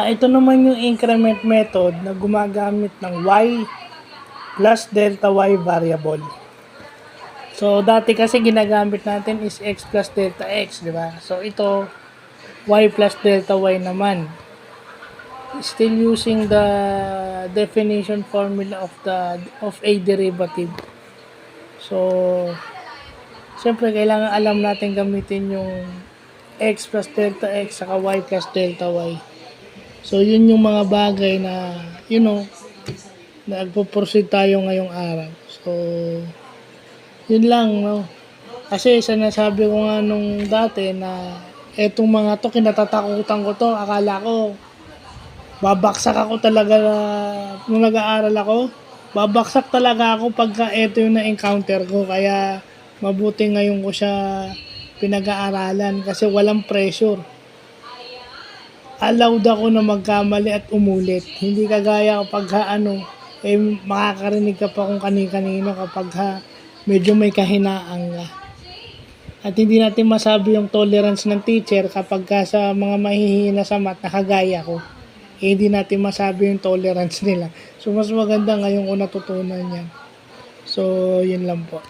Ito naman yung increment method na gumagamit ng y plus delta y variable. So, dati kasi ginagamit natin is x plus delta x, di ba? So, ito, y plus delta y naman. Still using the definition formula of a derivative. So, siyempre, kailangan alam natin gamitin yung x plus delta x saka y plus delta y. So, yun yung mga bagay na, nagpo-proceed tayo ngayong araw. So, yun lang, no? Kasi sinasabi ko nga nung dati na etong mga to, kinatatakutan ko to. Akala ko, babaksak ako talaga nung nag-aaral ako. Babaksak talaga ako pagka eto yung na-encounter ko. Kaya, mabuti ngayon ko siya pinag-aaralan kasi walang pressure. Allowed ako na magkamali at umulit. Hindi kagaya kapag makakarinig ka pa kung kani-kanino kapag medyo may kahinaan ka. At hindi natin masabi yung tolerance ng teacher kapag sa mga mahihina sa math na kagaya ko. Hindi natin masabi yung tolerance nila. So, mas maganda ngayon ko natutunan yan. So, yun lang po.